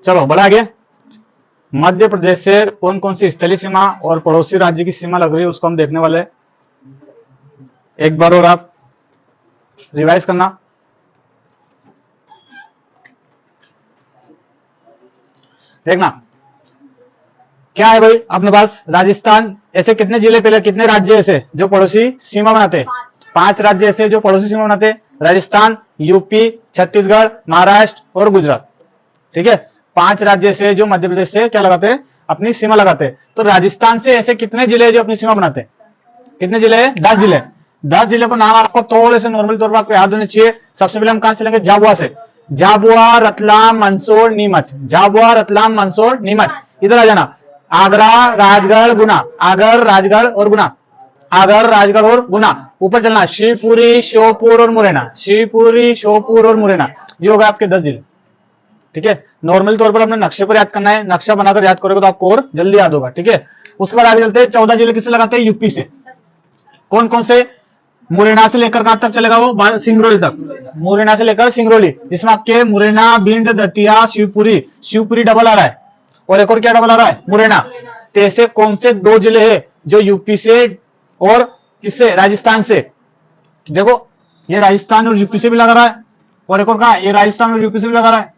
चलो बढ़ा आगे। मध्य प्रदेश से कौन कौन सी स्थलीय सीमा और पड़ोसी राज्य की सीमा लग रही है उसको हम देखने वाले हैं। एक बार और आप रिवाइज करना। देखना क्या है भाई अपने पास, राजस्थान ऐसे कितने जिले, पहले कितने राज्य ऐसे जो पड़ोसी सीमा बनाते, 5 राज्य ऐसे जो पड़ोसी सीमा बनाते, राजस्थान, यूपी, छत्तीसगढ़, महाराष्ट्र और गुजरात। ठीक है, 5 राज्य से जो मध्य प्रदेश से क्या लगाते हैं, अपनी सीमा लगाते हैं। तो राजस्थान से ऐसे कितने जिले हैं जो अपनी सीमा बनाते हैं, कितने जिले हैं, 10 जिले। 10 जिले को नाम आपको थोड़े से नॉर्मल तौर पर आपको याद होने चाहिए। सबसे पहले हम कहां चलेंगे, झाबुआ से। झाबुआ, रतलाम, मंदसौर, नीमच। झाबुआ, रतलाम, मंदसौर, नीमच। इधर आ जाना, आगरा, राजगढ़, गुना। आगर, राजगढ़ और गुना। आगर, राजगढ़ और गुना। ऊपर चलना, शिवपुरी, श्योपुर और मुरैना। शिवपुरी, श्योपुर और मुरैना। ये होगा आपके 10 जिले। ठीक है, नॉर्मल तौर पर अपने नक्शे पर याद करना है, नक्शा बनाकर याद करोगे तो आपको और जल्दी याद होगा। ठीक है, उसके बाद आगे चलते हैं। 14 जिले किससे लगाते हैं, यूपी से। कौन कौन से, मुरैना से लेकर कहां तक चलेगा वो, सिंगरौली तक। मुरैना से लेकर सिंगरौली, जिसमें आपके मुरैना, भिंड, दतिया, शिवपुरी। शिवपुरी डबल आ रहा है, और एक और क्या डबल आ रहा है, मुरैना। तो ऐसे कौन से 2 जिले हैं जो यूपी से और किससे, राजस्थान से। देखो ये राजस्थान और यूपी से भी लगा रहा है, और एक और कहा, ये राजस्थान और यूपी से भी लगा रहा है।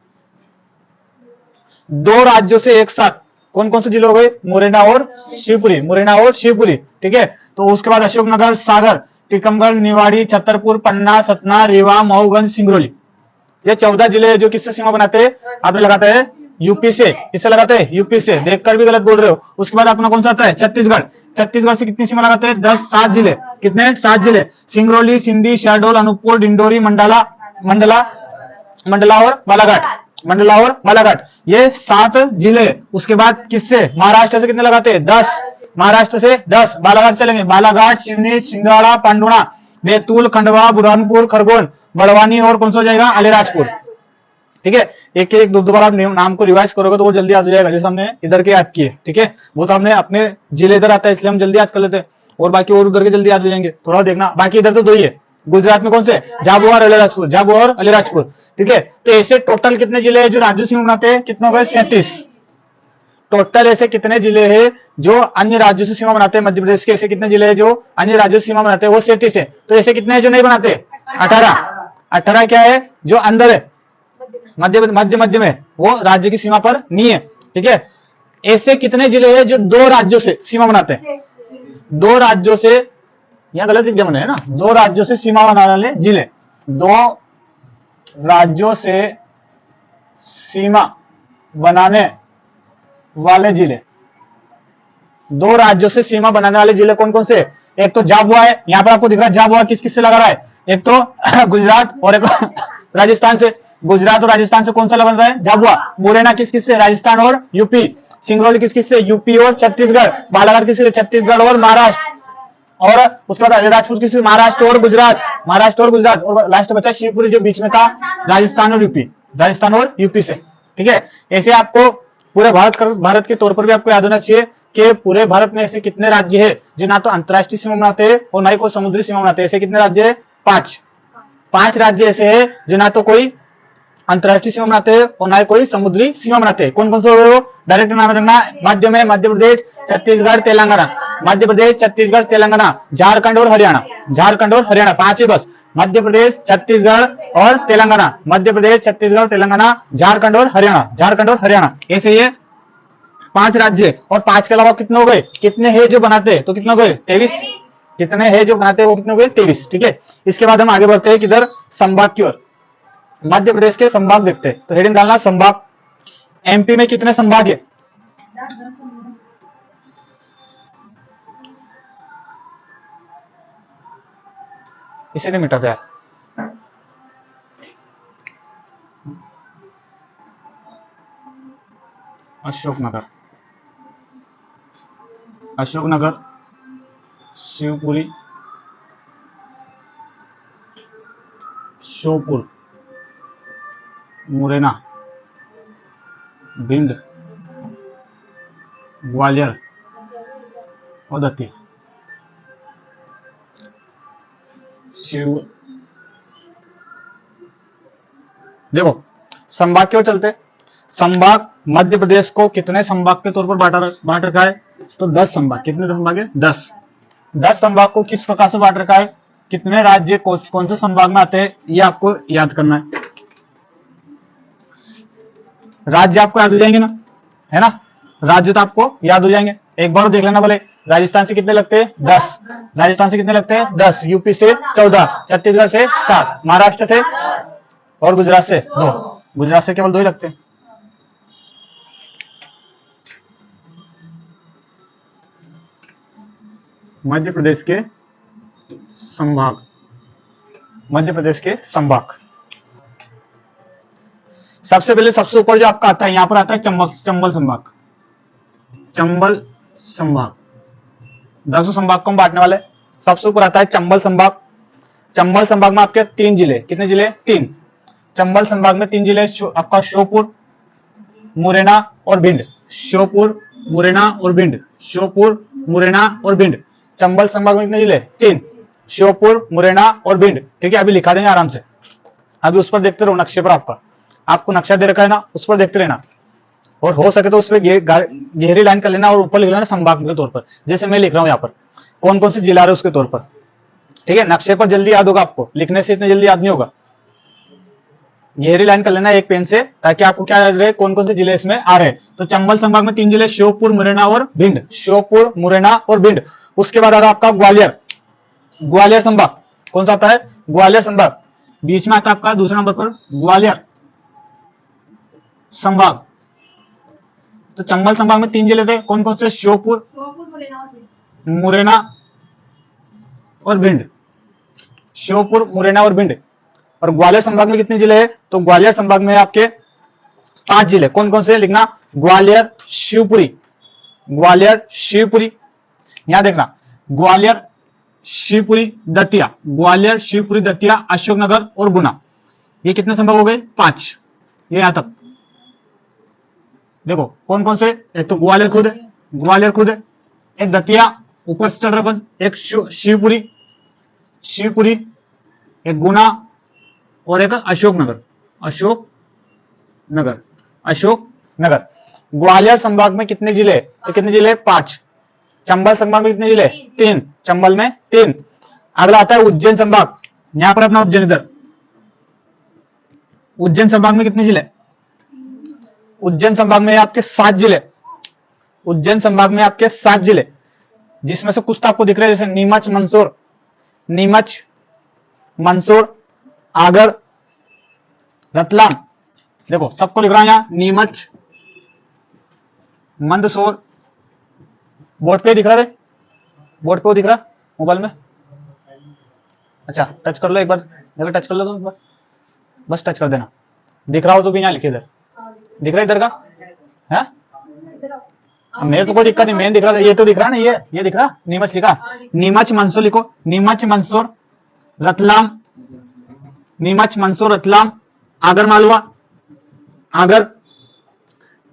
2 राज्यों से एक साथ कौन कौन से जिले हो गए, मुरैना और शिवपुरी। मुरैना और शिवपुरी। ठीक है, तो उसके बाद अशोकनगर, सागर, टीकमगढ़, निवाड़ी, छतरपुर, पन्ना, सतना, रीवा, मऊगंज, सिंगरौली। ये 14 जिले जो किससे सीमा बनाते हैं, आपने लगाते हैं यूपी से। किससे लगाते हैं, यूपी से। देखकर भी गलत बोल रहे हो। उसके बाद अपना कौन सा आता है, छत्तीसगढ़। छत्तीसगढ़ से कितनी सीमा लगाते हैं, 7 जिले। कितने, 7 जिले। सिंगरौली, सिंधी, शहडोल, अनूपपुर, डिंडोरी, मंडला और बालाघाट। मंडला और बालाघाट, ये 7 जिले। उसके बाद किससे, महाराष्ट्र से कितने लगाते हैं, 10। महाराष्ट्र से 10। बालाघाट चलेंगे, बालाघाट, सिवनी, छिंदवाड़ा, पांडुणा, बैतूल, खंडवा, बुरहानपुर, खरगोन, बड़वानी और कौन सा हो जाएगा, अलीराजपुर। ठीक है, एक एक दो बार आप नाम को रिवाइज करोगे तो वो जल्दी याद हो जाएगा, जैसे हमने इधर के याद किए। ठीक है, वो तो हमने अपने जिले इधर आता है इसलिए हम जल्दी याद कर लेते हैं, और बाकी और उधर के जल्दी याद हो जाएंगे। थोड़ा देखना, बाकी इधर तो 2 ही है। गुजरात में कौन से, झाबुआ और अलीराजपुर। झाबुआ और अलीराजपुर। ठीक है, तो ऐसे टोटल कितने जिले हैं जो राज्य सीमा बनाते हैं, कितने हो गए, 37। टोटल ऐसे कितने जिले हैं जो अन्य राज्यों से सीमा बनाते हैं, मध्य प्रदेश के ऐसे कितने जिले हैं जो अन्य राज्यों से सीमा बनाते हैं, वो 37 है। तो ऐसे कितने हैं जो नहीं बनाते, 18। 18 क्या है, जो अंदर है, मध्य में, वो राज्य की सीमा पर नहीं है। ठीक है, ऐसे कितने जिले हैं जो 2 राज्यों से सीमा बनाते हैं, 2 राज्यों से, यहां गलत एग्जाम है ना, 2 राज्यों से सीमा बनाने वाले जिले, 2 राज्यों से सीमा बनाने वाले जिले। 2 राज्यों से सीमा बनाने वाले जिले कौन कौन से, एक तो झाबुआ है, यहां पर आपको दिख रहा है झाबुआ किस किस से लगा रहा है, एक तो गुजरात और एक राजस्थान से। गुजरात और राजस्थान से कौन सा लगा रहा है, झाबुआ। मुरैना किस किस से, राजस्थान और यूपी। सिंगरौली किस किस से, यूपी और छत्तीसगढ़। बालाघाट किस से, छत्तीसगढ़ और महाराष्ट्र। और उसके बाद अलीराजपुर किस, महाराष्ट्र और गुजरात। महाराष्ट्र और गुजरात, और लास्ट बचा शिवपुरी जो बीच में था, राजस्थान और यूपी। राजस्थान और यूपी से। ठीक है, ऐसे आपको पूरे भारत के तौर पर भी आपको याद होना चाहिए कि पूरे भारत में ऐसे कितने राज्य है जो ना तो अंतरराष्ट्रीय सीमा बनाते हैं और ना ही कोई समुद्री सीमा बनाते हैं। ऐसे कितने राज्य है, 5 राज्य ऐसे है जो ना तो कोई अंतरराष्ट्रीय सीमा बनाते हैं और ना ही कोई समुद्री सीमा बनाते हैं। कौन कौन से हो गए, डायरेक्ट नाम रखना, मध्य में मध्य प्रदेश, छत्तीसगढ़, तेलंगाना। मध्य प्रदेश, छत्तीसगढ़, तेलंगाना, झारखंड और हरियाणा। झारखंड और हरियाणा, 5 ही बस। मध्य प्रदेश, छत्तीसगढ़ और तेलंगाना। मध्य प्रदेश, छत्तीसगढ़, तेलंगाना, झारखंड और हरियाणा। झारखंड और हरियाणा, ऐसे ये 5 राज्य। और 5 के अलावा कितने हो गए, कितने हैं जो बनाते हैं, तो कितने हो गए, 23। कितने हैं जो बनाते हैं वो कितने हो गए, 23। ठीक है, इसके बाद हम आगे बढ़ते हैं किधर, संभाग की ओर। मध्य प्रदेश के संभाग देखते हैं, तो हेडिंग डालना संभाग। एमपी में कितने संभाग है, इसे नहीं मिटाते यार। अशोकनगर, अशोकनगर, शिवपुरी, श्योपुर, मुरैना, भिंड, ग्वालियर और दतिया। शिव, देखो संभाग की ओर चलते, संभाग मध्य प्रदेश को कितने संभाग के तौर पर बांट रखा है? तो 10 संभाग। कितने संभाग है? 10। 10 संभाग को किस प्रकार से बांट रखा है? कितने राज्य कौन से संभाग में आते हैं, ये आपको याद करना है। राज्य आपको याद हो जाएंगे ना, है ना? राज्य तो आपको याद हो जाएंगे। एक बार देख लेना बोले, राजस्थान से कितने लगते हैं? 10। राजस्थान से कितने लगते हैं? 10। यूपी से 14, छत्तीसगढ़ से 7, महाराष्ट्र से और गुजरात से 2। गुजरात से केवल 2 ही लगते हैं। मध्य प्रदेश के संभाग, मध्य प्रदेश के संभाग। सबसे पहले सबसे ऊपर जो आपका आता है, यहां पर आता है चंबल संभाग। चंबल संभाग 10 संभाग को हम बांटने वाले। सबसे ऊपर आता है चंबल संभाग। चंबल संभाग में आपके 3 जिले। कितने जिले? 3। चंबल संभाग में 3 जिले आपका श्योपुर, मुरैना और भिंड। श्योपुर, मुरैना और भिंड। श्योपुर, मुरैना और भिंड। चंबल संभाग में कितने जिले? 3। श्योपुर, मुरैना और भिंड। ठीक है, अभी लिखा देंगे आराम से। अभी उस पर देखते रहो, नक्शे पर आपको नक्शा दे रखा है ना, उस पर देखते रहना। और हो सके तो उस पर गहरी लाइन कर लेना और ऊपर लिख लेना संभाग के तौर पर, जैसे मैं लिख रहा हूं यहाँ पर कौन कौन से जिला आ रहे उसके तौर पर। ठीक है, नक्शे पर जल्दी याद होगा आपको, लिखने से इतने जल्दी याद नहीं होगा। गहरी लाइन कर लेना एक पेन से, ताकि आपको क्या याद रहे कौन कौन से जिले इसमें आ रहे हैं। तो चंबल संभाग में 3 जिले, श्योपुर, मुरैना और भिंड। श्योपुर, मुरैना और भिंड। उसके बाद आ रहा आपका ग्वालियर। ग्वालियर संभाग कौन सा आता है? ग्वालियर संभाग बीच में आता है आपका दूसरे नंबर पर, ग्वालियर संभाग। तो चंबल संभाग में 3 जिले थे, कौन कौन से? श्योपुर, मुरैना और भिंड। श्योपुर, मुरैना और भिंड। और ग्वालियर संभाग में कितने जिले हैं? तो ग्वालियर संभाग में आपके 5 जिले। कौन कौन से लिखना? ग्वालियर, शिवपुरी। ग्वालियर, शिवपुरी, यहां देखना, ग्वालियर, शिवपुरी, दतिया। ग्वालियर, शिवपुरी, दतिया, अशोकनगर और गुना। ये कितने संभाग हो गए? 5। ये यहां तक देखो कौन कौन से। एक तो ग्वालियर खुद है, ग्वालियर खुद है। एक दतिया ऊपर से चल रहा अपन। एक शिवपुरी, शिवपुरी, एक गुना और एक अशोकनगर। अशोकनगर, अशोकनगर। ग्वालियर संभाग में कितने जिले? तो कितने जिले? 5। चंबल संभाग में कितने जिले? 3। चंबल में 3। अगला आता है उज्जैन संभाग। यहां पर अपना उज्जैन इधर। उज्जैन संभाग में कितने जिले? उज्जैन संभाग में आपके 7 जिले। उज्जैन संभाग में आपके 7 जिले, जिसमें से कुछ तो आपको दिख रहे हैं, जैसे नीमच, मंदसौर, नीमच, मंदसौर, आगर, रतलाम। देखो सबको लिख रहा हूं यहां, नीमच, मंदसौर। बोर्ड पे दिख रहा है? बोर्ड पे दिख रहा मोबाइल में? अच्छा टच कर लो एक बार, इधर टच कर लो तो एक बार, बस टच कर देना। दिख रहा हो तो भी यहाँ लिखे इधर। दिख रहा है इधर का? है मेरे तो कोई दिक्कत नहीं, मेन दिख रहा था। ये तो दिख रहा ना, ये दिख रहा, नीमच लिखा। नीमच, मंदसौर लिखो। नीमच, मंदसौर, रतलाम। नीमच, मंदसौर, रतलाम, आगर मालवा, आगर,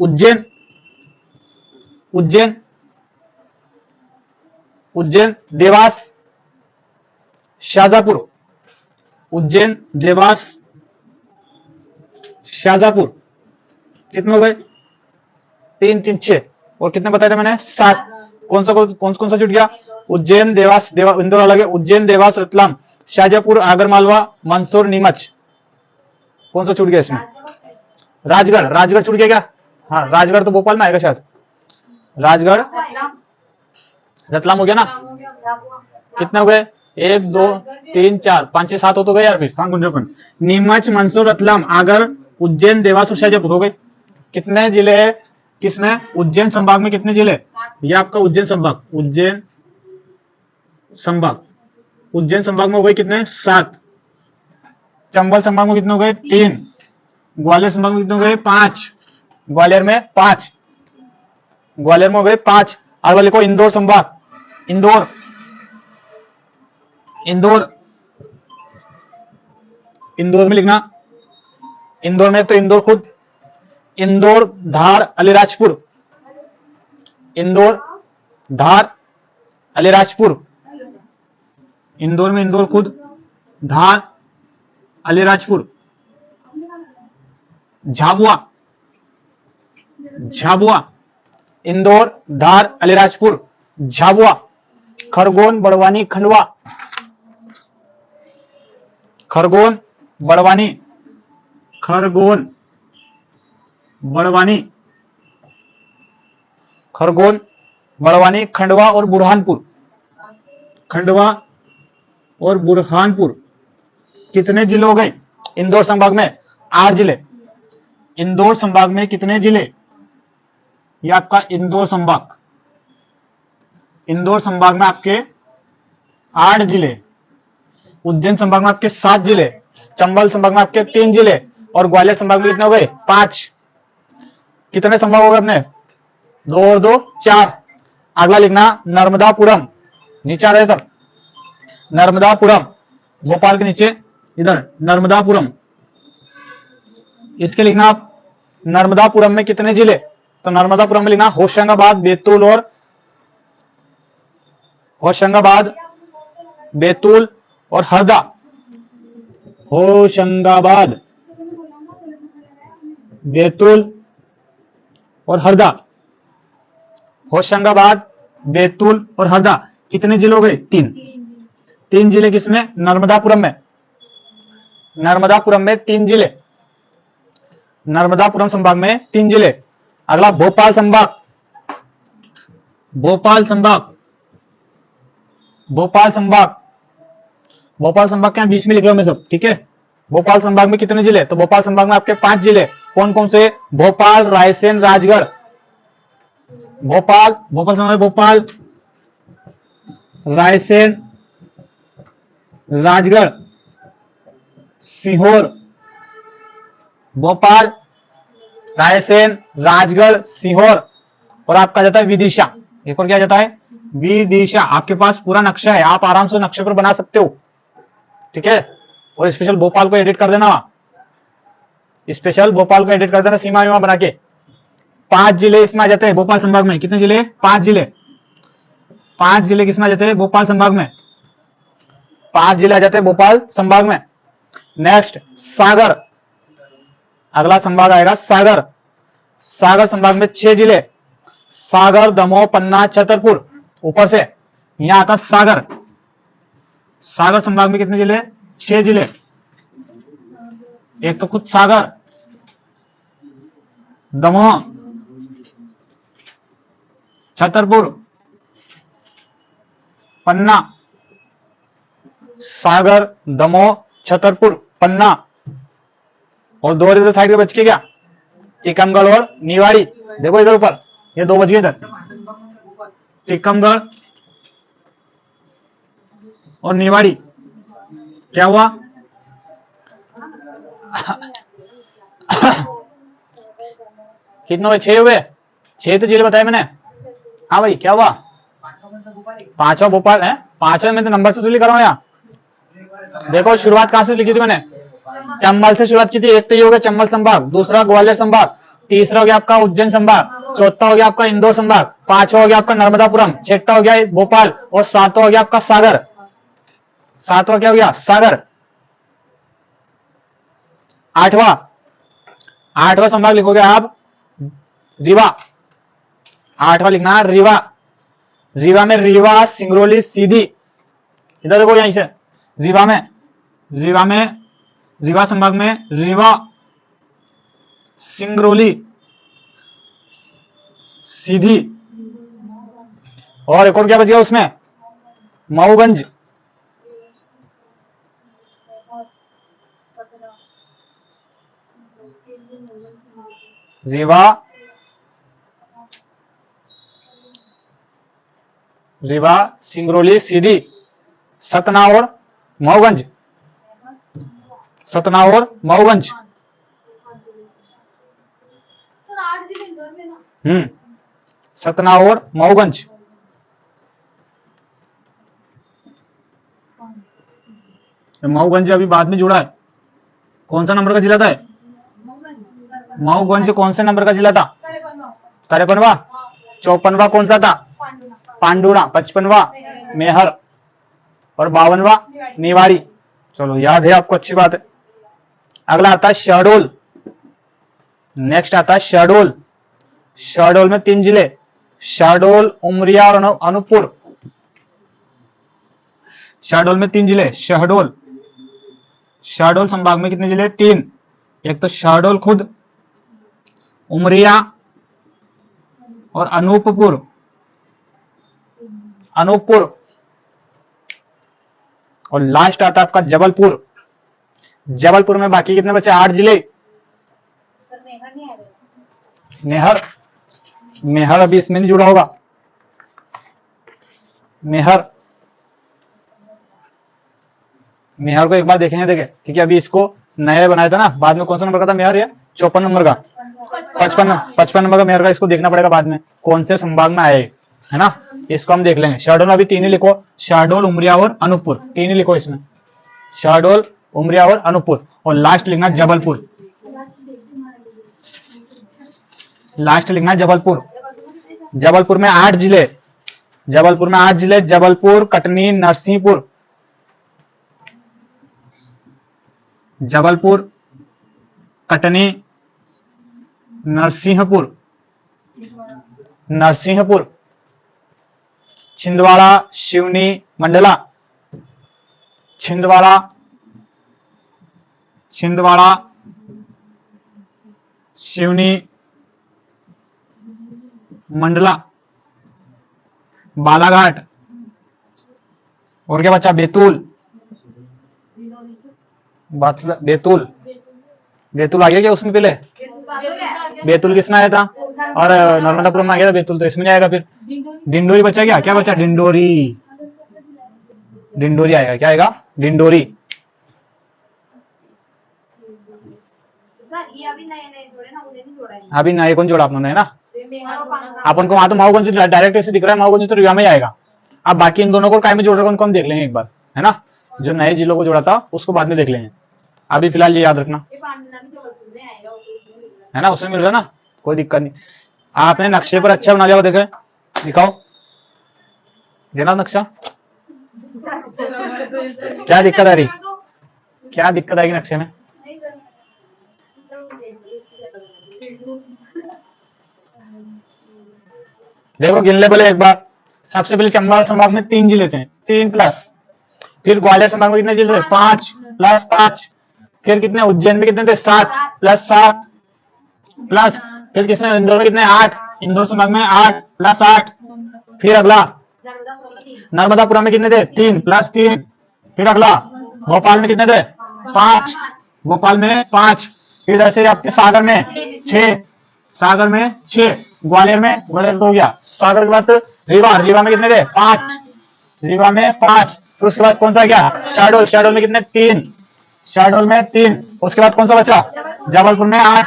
उज्जैन, उज्जैन, उज्जैन, देवास, शाजापुर। उज्जैन, देवास, शाजापुर। कितने हो गए? 3 3 6। और कितने बताए थे मैंने? 7। कौन सा छूट गया? उज्जैन, देवास, इंदौर अलग है। उज्जैन, देवास, रतलाम, शाजापुर, आगरमालवा, मंदसौर, नीमच। कौन सा छूट गया इसमें? राजगढ़। राजगढ़ छूट गया क्या? हाँ, राजगढ़ तो भोपाल में आएगा शायद। राजगढ़, रतलाम हो गया ना? कितने हो गए? 1 2 3 4 5 6 7 हो तो गए यार। फिर कहां गुंजरपन? नीमच, मंदसौर, रतलाम, आगर, उज्जैन, देवास और शाजापुर हो गए। कितने जिले है किसमें? उज्जैन संभाग में कितने जिले? ये आपका उज्जैन संभाग। उज्जैन संभाग, उज्जैन संभाग में हो गए कितने? 7। चंबल संभाग में कितने हो गए? 3। ग्वालियर संभाग में कितने हो गए? 5। ग्वालियर में 5। ग्वालियर में हो गए 5। अगला लिखो इंदौर संभाग। इंदौर, इंदौर, इंदौर में लिखना। इंदौर में तो इंदौर खुद, इंदौर, धार, अलीराजपुर। इंदौर, धार, अलीराजपुर। इंदौर में इंदौर खुद, धार, अलीराजपुर, झाबुआ, झाबुआ। इंदौर, धार, अलीराजपुर, झाबुआ। खरगोन, बड़वानी, खंडवा। खरगोन, बड़वानी, खरगोन, बड़वानी, खरगोन, बड़वानी, खंडवा और बुरहानपुर। खंडवा और बुरहानपुर। कितने जिले हो गए इंदौर संभाग में? 8 जिले। इंदौर संभाग में कितने जिले? ये आपका इंदौर संभाग। इंदौर संभाग में आपके 8 जिले। उज्जैन संभाग में आपके 7 जिले। चंबल संभाग में आपके 3 जिले और ग्वालियर संभाग में कितने हो गए? 5। कितने संभाग हो गए अपने? 2 और 2 4। अगला लिखना नर्मदापुरम। नीचे आ रहे तब नर्मदापुरम, भोपाल के नीचे इधर नर्मदापुरम। इसके लिखना आप नर्मदापुरम में कितने जिले? तो नर्मदापुरम में लिखना होशंगाबाद, बैतूल और हरदा। होशंगाबाद, बैतूल और हरदा। होशंगाबाद, बैतूल और हरदा। कितने जिले हो गए? 3 जिले किसमें? नर्मदापुरम में। नर्मदापुरम में 3 जिले। नर्मदापुरम संभाग में 3 जिले। अगला भोपाल संभाग। भोपाल संभाग, भोपाल संभाग, भोपाल संभाग के बीच में लिख रहा हूं मैं सब, ठीक है। भोपाल संभाग में कितने जिले? तो भोपाल संभाग में आपके 5 जिले। कौन कौन से? भोपाल, रायसेन, राजगढ़। भोपाल संभाग में भोपाल, रायसेन, राजगढ़, सीहोर। भोपाल, रायसेन, राजगढ़, सीहोर और आपका जाता है विदिशा। एक और क्या जाता है? विदिशा। आपके पास पूरा नक्शा है, आप आराम से नक्शे पर बना सकते हो, ठीक है। और स्पेशल भोपाल को एडिट कर देना, स्पेशल भोपाल को एडिट कर देना सीमा विमा बना के। 5 जिले इसमें आ जाते हैं भोपाल संभाग में। कितने जिले? 5 जिले। 5 जिले किसमें आ जाते हैं? भोपाल संभाग में। 5 जिले आ जाते हैं भोपाल संभाग में। नेक्स्ट सागर। अगला संभाग आएगा सागर। सागर संभाग में 6 जिले। सागर, दमोह, पन्ना, छतरपुर। ऊपर से यहां आता सागर। सागर संभाग में कितने जिले? 6 जिले। एक तो खुद सागर, दमोह, छतरपुर, पन्ना। सागर, दमोह, छतरपुर, पन्ना और 2 इधर साइड के बच के क्या? टीकमगढ़ और निवाड़ी। देखो इधर ऊपर ये 2 बच गए इधर, टीकमगढ़ और निवाड़ी। क्या हुआ? कितने हुए? 6 हुए। 6 तो जिले बताए मैंने। हाँ भाई क्या हुआ? 5वां भोपाल है। 5वें में तो नंबर से तो लिख रहा हूं यहाँ। देखो शुरुआत कहां से लिखी थी मैंने? चंबल से शुरुआत की थी। एक तो ये हो गया चंबल संभाग, दूसरा ग्वालियर संभाग, तीसरा हो गया आपका उज्जैन संभाग, चौथा हो गया आपका इंदौर संभाग, 5वां हो गया आपका नर्मदापुरम, 6वां हो गया भोपाल और 7वां हो गया आपका सागर। 7वां क्या हो गया? सागर। 8वां संभाग लिखोगे आप रीवा। 8वां लिखना है रीवा। रीवा में रीवा, सिंगरौली, सीधी। इधर देखो यहीं से रीवा संभाग में रीवा, सिंगरौली, सीधी और एक और क्या बच गया उसमें? मऊगंज। रीवा, सिंगरौली, सीधी, सतना और मऊगंज। सतना और मऊगंज। सतना और मऊगंज। मऊगंज अभी बाद में जुड़ा है। कौन सा नंबर का जिला था? मऊगंज कौन से नंबर का जिला था? 53वां। 54वां कौन सा था? पांडुरा। 55वां मेहर और 52वां निवाड़ी। चलो याद है आपको, अच्छी बात है। अगला आता है शहडोल। नेक्स्ट आता है शहडोल। शहडोल में 3 जिले, शहडोल, उमरिया और अनूपपुर। शहडोल में 3 जिले, शहडोल, शहडोल संभाग में कितने जिले? 3। एक तो शहडोल खुद, उमरिया और अनूपपुर। अनूपपुर और लास्ट आता है आपका जबलपुर। जबलपुर में बाकी कितने बचे? 8 जिले। मेहर, मेहर अभी इसमें नहीं जुड़ा होगा। मेहर, मेहर को एक बार देखेंगे, देखे क्योंकि अभी इसको नया बनाया था ना। बाद में कौन सा नंबर का था मेहर? या 54 नंबर का, 55 नंबर का मेहर का। इसको देखना पड़ेगा बाद में कौन से संभाग में आए, है ना। इसको हम देख लेंगे। शहडोल में अभी 3 ही लिखो, शहडोल, उमरिया और अनूपपुर। 3 ही लिखो इसमें, शहडोल, उमरिया और अनूपपुर। और लास्ट लिखना जबलपुर, लास्ट लिखना जबलपुर। जबलपुर में 8 जिले, जबलपुर में 8 जिले, जबलपुर, कटनी, नरसिंहपुर। जबलपुर, कटनी, नरसिंहपुर, नरसिंहपुर, छिंदवाड़ा, सिवनी, मंडला। छिंदवाड़ा, छिंदवाड़ा, सिवनी, मंडला, बालाघाट। और क्या बचा? बैतूल, बैतूल, बैतूल आ गया क्या उसमें? पहले बैतूल किसमें आया था? और नर्मदापुरम में आ गया था बैतूल, तो इसमें नहीं आएगा। फिर डिंडोरी बचा क्या? क्या बचा? डिंडोरी, डिंडोरी आएगा। क्या आएगा? डिंडोरी। अभी नए कौन जोड़ा आपने? है ना, अपन को वहां तो माओगंज डायरेक्ट ऐसे दिख रहा है, माओगंज तो रिवा में ही आएगा। अब बाकी इन दोनों को काय में जोड़ रहे कौन कौन देख लेंगे एक बार, है ना। जो नए जिलों को जोड़ा था उसको बाद में देख लेंगे। अभी फिलहाल ये याद रखना, है ना, उसमें मिल रहा है ना, कोई दिक्कत नहीं। आपने नक्शे पर अच्छा बना लिया, देखे, दिखाओ, देना नक्शा। क्या दिक्कत आ रही? क्या दिक्कत आएगी नक्शे में? देखो गिन ले बोले एक बार। सबसे पहले चंबल संभाग में 3 जिले थे, 3 प्लस। फिर ग्वालियर संभाग में कितने जिले थे? 5 प्लस 5। फिर कितने? उज्जैन में कितने थे? 7 प्लस 7 प्लस। फिर किसमें? इंदौर में कितने? 8। इंदौर संभाग में 8 प्लस 8। फिर अगला नर्मदापुरम में कितने थे? 3 प्लस 3। फिर अगला भोपाल में कितने थे? 5। भोपाल में 5। फिर इधर से आपके सागर में 6, सागर में 6। ग्वालियर में, ग्वालियर तो हो गया। सागर के बाद रीवा, रीवा में कितने थे? 5। रीवा में 5। फिर उसके बाद कौन सा गया? शहडोल, शहडोल में कितने? 3। शहडोल में 3। उसके बाद कौन सा बचा? जबलपुर में 8।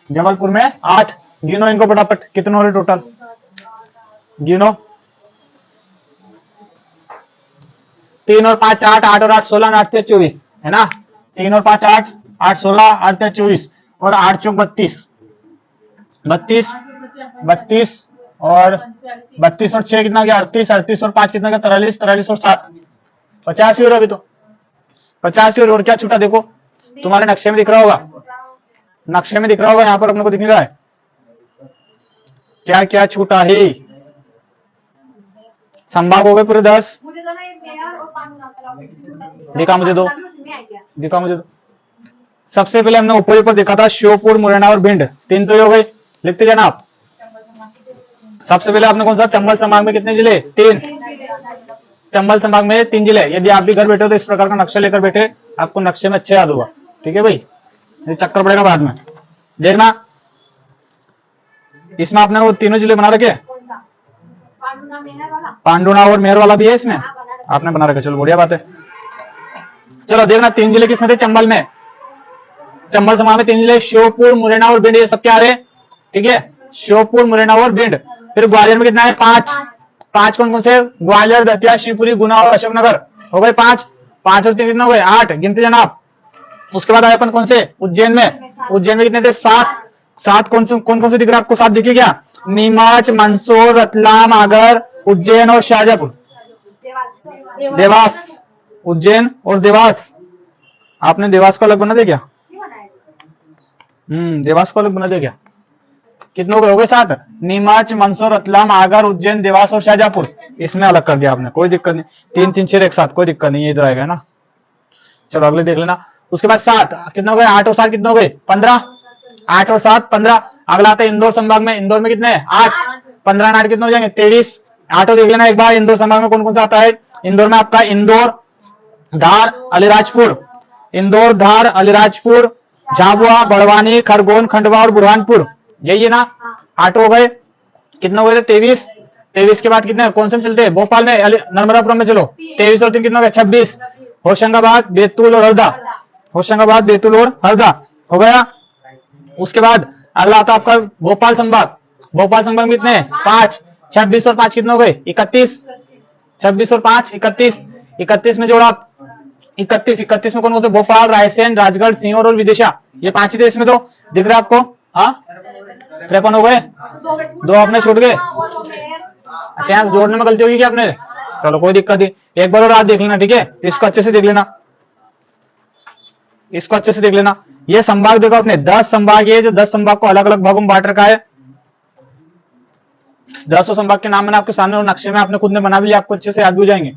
जबलपुर में 8। गिनो इनको फटाफट, कितने हो रहे टोटल? गिनो। 3 और 5 8, 8 और 8 16, 8 3 24, है ना। 3 और 5 8, 8 16, 8 3 24 और 8 चौक 32, 32 32 और 32 और 6 कितना गया? 38, 38 और 5 कितना गया? 43, 43 और 7 85 और अभी तो 85 और क्या छूटा? देखो तुम्हारे नक्शे में दिख रहा होगा, नक्शे में दिख रहा होगा, यहाँ पर अपने को दिख नहीं रहा है क्या क्या छूटा है। संभाग हो गए पूरे 10। दिखा मुझे दो, दिखा मुझे दो। सबसे पहले हमने ऊपर ऊपर देखा था श्योपुर, मुरैना और भिंड, 3 तो ये हो गए, लिखते जाना आप। सबसे पहले आपने कौन सा? चंबल संभाग में कितने जिले? 3। चंबल संभाग में 3 जिले। यदि आप भी घर बैठे हो तो इस प्रकार का नक्शा लेकर बैठे, आपको नक्शे में अच्छे याद होगा, ठीक है भाई, ये चक्कर पड़ेगा बाद में। देखना इसमें आपने वो तीनों जिले बना रखे, पांडुना और मेहर वाला भी है इसमें, आपने बना रखा। चलो बढ़िया बात है। चलो देखना 3 जिले किसमें थे? चंबल में, चंबल संभाग में 3 जिले, श्योपुर, मुरैना और भिंड, ये सब क्या आ रहे? ठीक है, श्योपुर, मुरैना और भिंड। फिर ग्वालियर में कितना है? 5। 5 कौन कौन से? ग्वालियर, दतिया, शिवपुरी, गुना और अशोकनगर, हो गए 5। 5 और 3 कितना हो गए? 8, गिनते जाना आप। उसके बाद आए अपन कौन से? उज्जैन में। उज्जैन में कितने थे? 7। 7 कौन कौन से दिख रहा है आपको? 7 दिखे क्या? नीमच, मंदसौर, रतलाम, आगर, उज्जैन और शाहजहांपुर, देवास। उज्जैन और देवास। आपने देवास को अलग बना दे क्या? देवास को अलग बना दे क्या? कितनों के हो गए 7। नीमच, मंदसौर, रतलाम, आगर, उज्जैन, देवास और शाहजहांपुर, इसमें अलग कर दिया आपने, कोई दिक्कत नहीं। 3 3 6 एक साथ, कोई दिक्कत नहीं, ये इधर आएगा ना। चलो अगले देख लेना। उसके बाद 7 कितने हो गए, 8 और 7 कितने हो गए 15, 8 और 7 15। अगला आता है इंदौर संभाग में, इंदौर में कितने 8, 15 और 8 कितने हो जाएंगे 23। 8 और देख लेना एक बार इंदौर संभाग में कौन कौन सा आता है। इंदौर में आपका इंदौर, धार, अलीराजपुर, इंदौर, धार, अलीराजपुर, झाबुआ, बड़वानी, खरगोन, खंडवा और बुरहानपुर, यही है ना। 8 हो गए, कितने हो गए 23। 23 के बाद कितने कौन से में चलते हैं, भोपाल में, नर्मदापुरम में, चलो 23 और 3 कितने हो गए 26। होशंगाबाद, बैतूल और हरदा, होशंगाबाद, बैतूल और हरदा हो गया। उसके बाद अगला आता है आपका भोपाल संभाग, भोपाल संभाग में कितने 5, 26 और 5 कितने हो गए 31। 26 और 5 31, 31 में जोड़ा 31, 31 में कौन कौन से, भोपाल, रायसेन, राजगढ़, सीहोर और विदिशा, ये 5 ही थे इसमें, तो दिख रहा है आपको। हाँ 53 हो गए, 2 अपने छूट गए। अच्छा यहाँ जोड़ने में गलती होगी क्या आपने, चलो कोई दिक्कत नहीं, एक बार और आज देख लेना, ठीक है। इसको अच्छे से देख लेना, इसको अच्छे से देख लेना। ये संभाग देखो आपने 10 संभाग, ये जो 10 संभाग को अलग अलग भागों में बांट रखा है। 10 संभाग के नाम मैंने आपके सामने और नक्शे में आपने खुद ने बना भी लिया, आपको अच्छे से याद भी हो जाएंगे,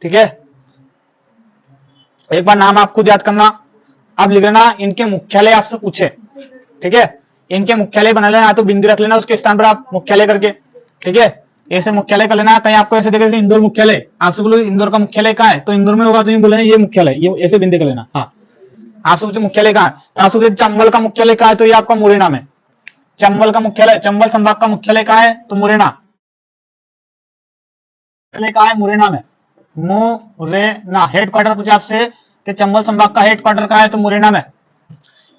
ठीक है। एक बार नाम आप खुद याद करना। अब लिख लेना इनके मुख्यालय आपसे पूछे, ठीक है, इनके मुख्यालय बना लेना, तो बिंदु रख लेना उसके स्थान पर आप मुख्यालय करके, ठीक है। ऐसे मुख्यालय कर लेना, कहीं आपको ऐसे देखे इंदौर मुख्यालय, आपसे बोलो इंदौर का मुख्यालय कहाँ है, तो इंदौर में होगा, तो ये बोले ये मुख्यालय, ये ऐसे बिंदु कर लेना। हाँ आपसे पूछे मुख्यालय कहाँ है, तो आपसे पूछे चंबल का मुख्यालय कहाँ है, तो ये आपका मुरैना में। चंबल का मुख्यालय, चंबल संभाग का मुख्यालय कहाँ है, तो मुरैना। कहाँ है, मुरैना में, मुरैना। हेडक्वार्टर पूछे आपसे कि चंबल संभाग का हेडक्वार्टर कहाँ है, तो मुरैना में।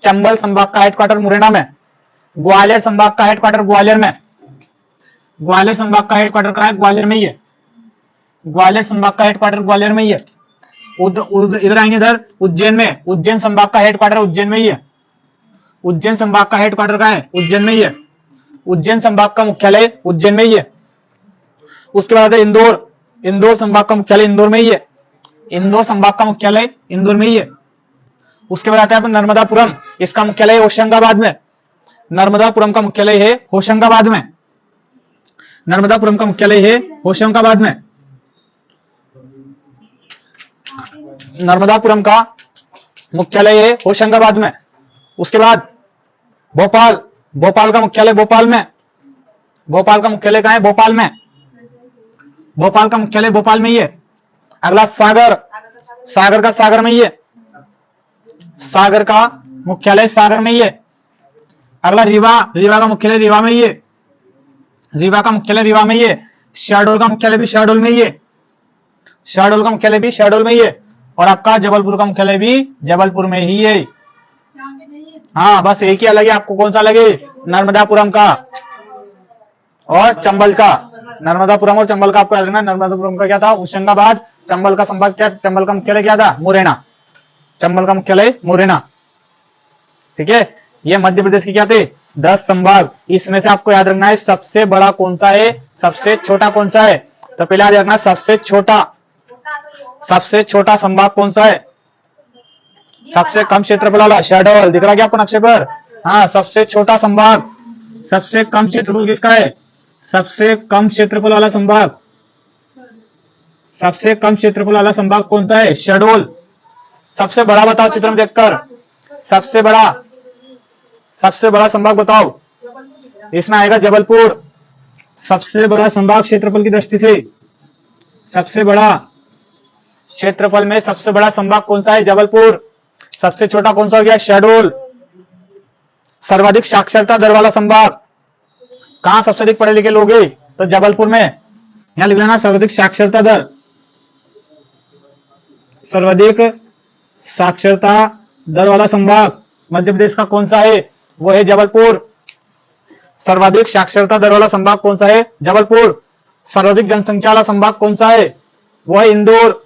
चंबल संभाग का हेडक्वार्टर मुरैना में। ग्वालियर संभाग का हेडक्वार्टर ग्वालियर में। ग्वालियर संभाग का हेडक्वार्टर कहाँ है, ग्वालियर में ही है। ग्वालियर संभाग का हेडक्वार्टर ग्वालियर में ही है। इधर आएंगे, इधर उज्जैन में, उज्जैन संभाग का हेडक्वार्टर उज्जैन में ही है। उज्जैन संभाग का हेडक्वार्टर कहाँ है, उज्जैन में ही है। उज्जैन संभाग का मुख्यालय उज्जैन में ही है। उसके बाद है इंदौर, इंदौर संभाग का मुख्यालय इंदौर में ही है। इंदौर संभाग का मुख्यालय इंदौर में ही है। उसके बाद आता है नर्मदापुरम, इसका मुख्यालय होशंगाबाद में। नर्मदापुरम का मुख्यालय है होशंगाबाद में। नर्मदापुरम का मुख्यालय है होशंगाबाद में। नर्मदापुरम का मुख्यालय है होशंगाबाद में। उसके बाद भोपाल, भोपाल का मुख्यालय भोपाल में। भोपाल का मुख्यालय कहाँ है, भोपाल में। भोपाल का मुख्यालय भोपाल में ही है। अगला सागर, सागर का सागर में ही है। सागर का मुख्यालय सागर में ही है। अगला रीवा, रीवा का मुख्यालय रीवा में ही है। रीवा का मुख्यालय रीवा में ही है। शहडोल का मुख्यालय भी शहडोल में ही है। शहडोल का मुख्यालय भी शहडोल में ही है। और आपका जबलपुर का मुख्यालय भी जबलपुर में ही है। हाँ बस एक ही अलग है, आपको कौन सा लगे, नर्मदापुरम का और चंबल का। नर्मदापुरम और चंबल का आपको याद रखना। नर्मदापुरम का क्या था, होशंगाबाद। चंबल का संभाग क्या, चंबल का मुख्यालय क्या था, मुरैना। चंबल का मुख्यालय मुरैना, ठीक है। ये मध्य प्रदेश के क्या थे, 10 संभाग। इसमें से आपको याद रखना है सबसे बड़ा कौन सा है, सबसे छोटा कौन सा है। तो पहले याद रखना सबसे छोटा संभाग कौन सा है, सबसे कम क्षेत्रफल वाला शहडोल। दिख रहा है क्या आपको नक्शे पर। हाँ सबसे छोटा संभाग, सबसे कम क्षेत्रफल किसका है, सबसे कम क्षेत्रफल वाला संभाग। सबसे कम क्षेत्रफल वाला संभाग कौन सा है, शहडोल। सबसे बड़ा बताओ चित्र में देखकर, सबसे बड़ा संभाग बताओ। इसमें आएगा जबलपुर। सबसे बड़ा संभाग क्षेत्रफल की दृष्टि से, सबसे बड़ा क्षेत्रफल में सबसे बड़ा संभाग कौन सा है, जबलपुर। सबसे छोटा कौन सा हो गया, शहडोल। सर्वाधिक साक्षरता दर वाला संभाग, कहां सबसे अधिक पढ़े लिखे लोग हैं, तो जबलपुर में। यहां लिख लेना सर्वाधिक साक्षरता दर। सर्वाधिक साक्षरता दर वाला संभाग मध्य प्रदेश का कौन सा है, वो है जबलपुर। सर्वाधिक साक्षरता दर वाला संभाग कौन सा है, जबलपुर। सर्वाधिक जनसंख्या वाला संभाग कौन सा है, वो है इंदौर।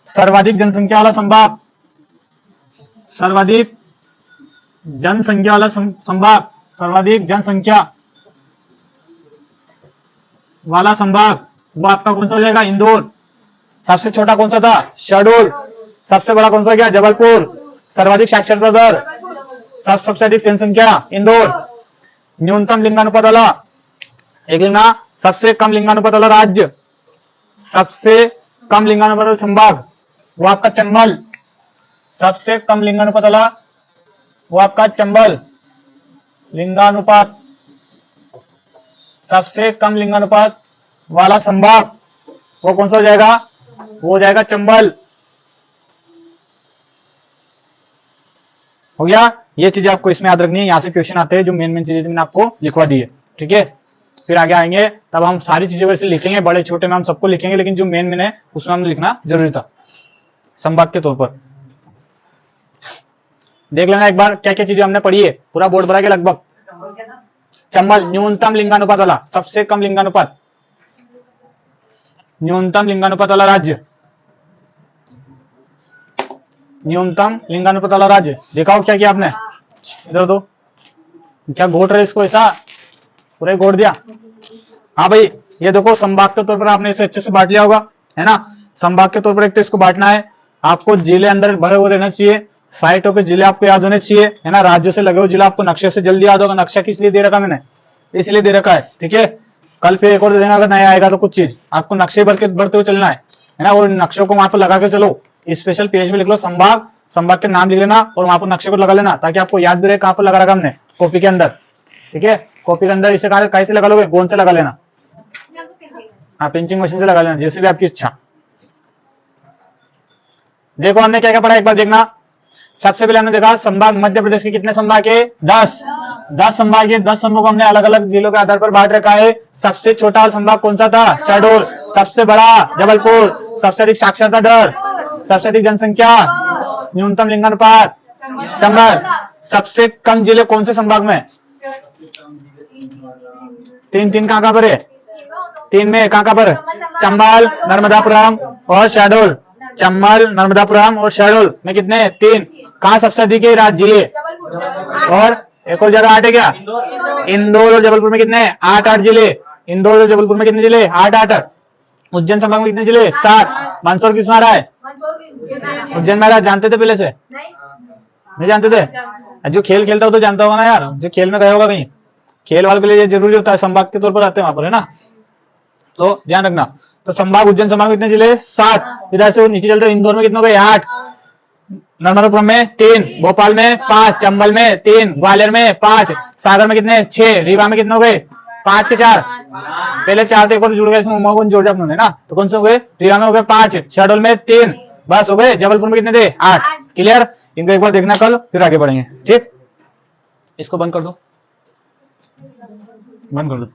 सर्वाधिक जनसंख्या वाला संभाग, सर्वाधिक जनसंख्या वाला संभाग, सर्वाधिक जनसंख्या वाला संभाग वो आपका कौन सा हो जाएगा, इंदौर। सबसे छोटा कौन सा था, शहडोल। सबसे बड़ा कौन सा गया, जबलपुर। सर्वाधिक साक्षरता दर, सबसे अधिक जनसंख्या, इंदौर। न्यूनतम लिंगानुपात वाला, एक लिखना सबसे कम लिंगानुपात वाला राज्य, सबसे कम लिंगानुपात वाला संभाग वो आपका चंबल, सबसे कम लिंगानुपात वाला वो आपका चंबल लिंगानुपात, सबसे कम लिंगानुपात वाला संभाग वो कौन सा हो जाएगा, वो हो जाएगा चंबल। हो गया, ये चीजें आपको इसमें याद रखनी है, यहां से क्वेश्चन आते हैं जो मेन मेन चीजें मैंने आपको लिखवा दी है, ठीक है। फिर आगे आएंगे तब हम सारी चीजें वैसे लिखेंगे, बड़े छोटे में हम सबको लिखेंगे, लेकिन जो मेन मेन है उसमें हमें लिखना जरूरी था संभाग के तौर पर। देख लेना एक बार क्या क्या चीजें हमने पढ़ी है, पूरा बोर्ड भरा के लगभग। चंबल न्यूनतम लिंगानुपात वाला, सबसे कम लिंगानुपात, न्यूनतम लिंगानुपात वाला राज्य, न्यूनतम लिंगानुपात वाला राज्य। देखा हो क्या किया आपने, इधर दो, क्या घोट रहे इसको, ऐसा पूरे घोट दिया। हाँ भाई ये देखो संभाग के तौर पर आपने इसे अच्छे से बांट लिया होगा, है ना। संभाग के तौर पर एक तो इसको बांटना है, आपको जिले अंदर भरे हुए रहना चाहिए, साइटों के जिले आपको याद होने चाहिए, है ना। राज्यों से लगे हुए जिला आपको नक्शे से जल्दी याद होगा, नक्शा किस लिए दे रखा मैंने, इसलिए दे रखा है, ठीक है। कल फिर एक और देना अगर नया आएगा तो कुछ चीज आपको नक्शे बढ़ते हुए चलना है ना। और नक्शों को वहां पर लगा के चलो, स्पेशल पेज में लिख लो संभाग, संभाग के नाम लिख लेना और वहां पर नक्शे को लगा लेना, ताकि आपको याद भी रहे कहां पर लगा रखा हमने, कॉपी के अंदर, ठीक है। कॉपी के अंदर इसे कैसे लगा लोगे, गोंद से लगा लेना, हाँ पिंचिंग मशीन से लगा लेना, जैसे भी आपकी इच्छा। देखो हमने क्या क्या पढ़ा एक बार देखना। सबसे पहले हमने देखा संभाग, मध्य प्रदेश के कितने संभाग है, 10 संभाग है। 10 संभाग हमने अलग अलग जिलों के आधार पर बांट रखा है। सबसे छोटा संभाग कौन सा था, शहडोल। सबसे बड़ा जबलपुर। सबसे अधिक साक्षरता दर, सबसे अधिक जनसंख्या, न्यूनतम लिंगानुपात चंबल। सबसे कम जिले कौन से संभाग में, तीन कहां पर है, 3 में कहां पर, चंबल, नर्मदापुरम और शहडोल। चंबल, नर्मदापुरम और शहडोल में कितने, 3। कहां सबसे अधिक है राज्य जिले, और एक और जगह 8 है क्या, इंदौर और जबलपुर में कितने, 8 जिले। इंदौर और जबलपुर में कितने जिले, 8। उज्जैन संभाग में कितने जिले, 7। मंदसौर किस में आ रहा है, उज्जैन में आ रहा है। जानते थे पहले से, नहीं जानते थे। जो खेल खेलता हो तो जानता होगा ना यार, जो खेल में गया होगा कहीं, खेल वाले के लिए जरूरी होता है, संभाग के तौर पर आते हैं वहां पर, है ना। तो ध्यान रखना। तो संभाग, उज्जैन संभाग में कितने जिले, 7। इधर से नीचे चलते इंदौर में कितने हो गए, 8। नर्मदापुरम में 3, भोपाल में 5, चंबल में 3, ग्वालियर में 5, सागर में कितने, 6, रीवा में कितने हो गए, 5 के 4। पहले 4 थे, एक और जुड़ गए, इसमें उमा को जोड़ दिया अपने ना। तो कौन से हो गए, रीवा में हो गए 5, शहडोल में 3, बस हो गए। जबलपुर में कितने थे, 8। क्लियर। इनको एक बार देखना कल, फिर आगे बढ़ेंगे, ठीक। इसको बंद कर दो, बंद कर दो।